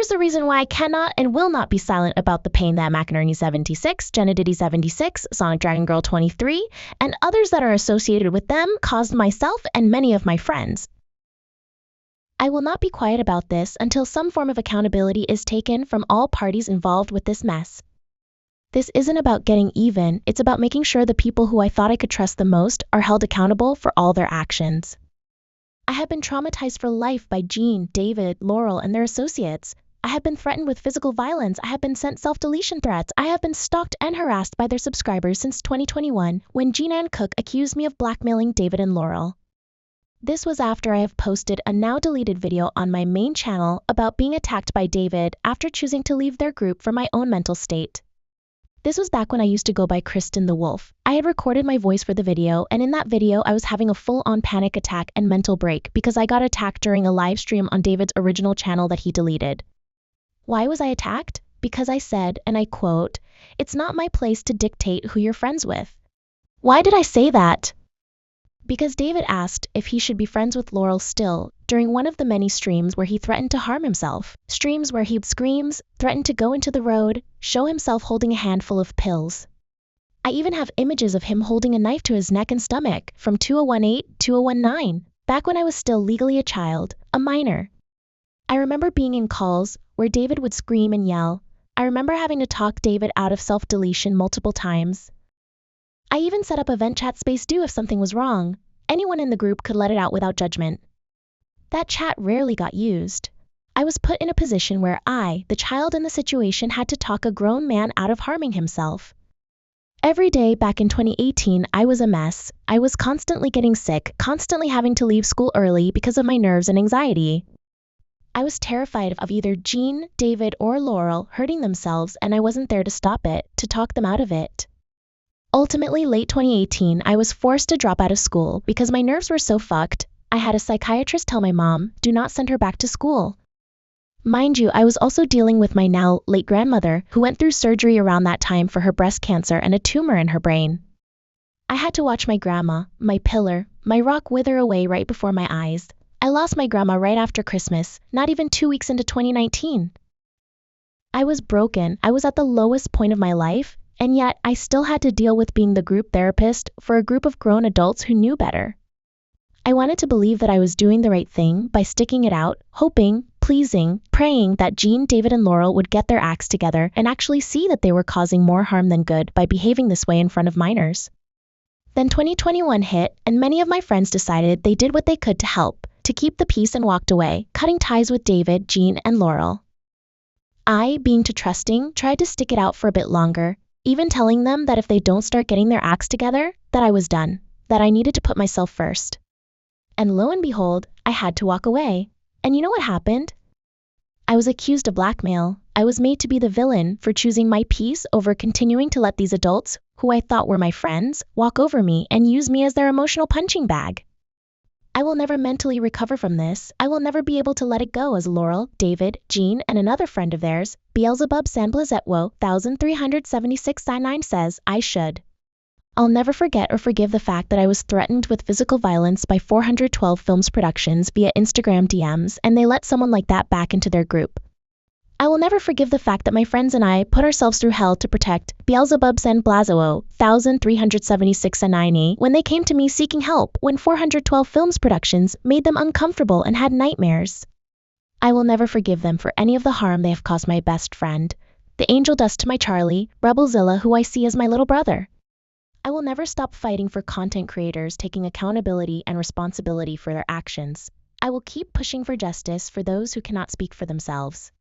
Here's the reason why I cannot and will not be silent about the pain that McInerney76, Jenadiddy76, Sonic Dragon Girl 23, and others that are associated with them caused myself and many of my friends. I will not be quiet about this until some form of accountability is taken from all parties involved with this mess. This isn't about getting even, it's about making sure the people who I thought I could trust the most are held accountable for all their actions. I have been traumatized for life by Jean, David, Laurel, and their associates. I have been threatened with physical violence. I have been sent self-deletion threats. I have been stalked and harassed by their subscribers since 2021, when Jean Ann Cook accused me of blackmailing David and Laurel. This was after I have posted a now-deleted video on my main channel about being attacked by David after choosing to leave their group for my own mental state. This was back when I used to go by Kristin the Wolf. I had recorded my voice for the video, and in that video I was having a full-on panic attack and mental break because I got attacked during a live stream on David's original channel that he deleted. Why was I attacked? Because I said, and I quote, "It's not my place to dictate who you're friends with." Why did I say that? Because David asked if he should be friends with Laurel still during one of the many streams where he threatened to harm himself. Streams where he screams, threatened to go into the road, show himself holding a handful of pills. I even have images of him holding a knife to his neck and stomach from 2018-2019, back when I was still legally a child, a minor. I remember being in calls where David would scream and yell. I remember having to talk David out of self-deletion multiple times. I even set up a vent chat space if something was wrong. Anyone in the group could let it out without judgment. That chat rarely got used. I was put in a position where I, the child in the situation, had to talk a grown man out of harming himself. Every day back in 2018, I was a mess. I was constantly getting sick, constantly having to leave school early because of my nerves and anxiety. I was terrified of either Jean, David, or Laurel hurting themselves, and I wasn't there to stop it, to talk them out of it. Ultimately, late 2018, I was forced to drop out of school because my nerves were so fucked. I had a psychiatrist tell my mom, do not send her back to school. Mind you, I was also dealing with my now late grandmother, who went through surgery around that time for her breast cancer and a tumor in her brain. I had to watch my grandma, my pillar, my rock wither away right before my eyes. I lost my grandma right after Christmas, not even 2 weeks into 2019. I was broken. I was at the lowest point of my life. And yet, I still had to deal with being the group therapist for a group of grown adults who knew better. I wanted to believe that I was doing the right thing by sticking it out, hoping, pleasing, praying that Jean, David, and Laurel would get their acts together and actually see that they were causing more harm than good by behaving this way in front of minors. Then 2021 hit, and many of my friends decided they did what they could to help, to keep the peace, and walked away, cutting ties with David, Jean, and Laurel. I, being too trusting, tried to stick it out for a bit longer, even telling them that if they don't start getting their acts together, that I was done, that I needed to put myself first. And lo and behold, I had to walk away. And you know what happened? I was accused of blackmail. I was made to be the villain for choosing my peace over continuing to let these adults, who I thought were my friends, walk over me and use me as their emotional punching bag. I will never mentally recover from this. I will never be able to let it go, as Laurel, David, Jean, and another friend of theirs, Beelzebub Sanblazetwo 1376 says I should. I'll never forget or forgive the fact that I was threatened with physical violence by 412 Films Productions via Instagram DMs, and they let someone like that back into their group. I will never forgive the fact that my friends and I put ourselves through hell to protect Beelzebub Sanblazetwo 1376 when they came to me seeking help when 412 Films Productions made them uncomfortable and had nightmares. I will never forgive them for any of the harm they have caused my best friend, the angel dust to my Charlie, Rebelzilla, who I see as my little brother. I will never stop fighting for content creators taking accountability and responsibility for their actions. I will keep pushing for justice for those who cannot speak for themselves.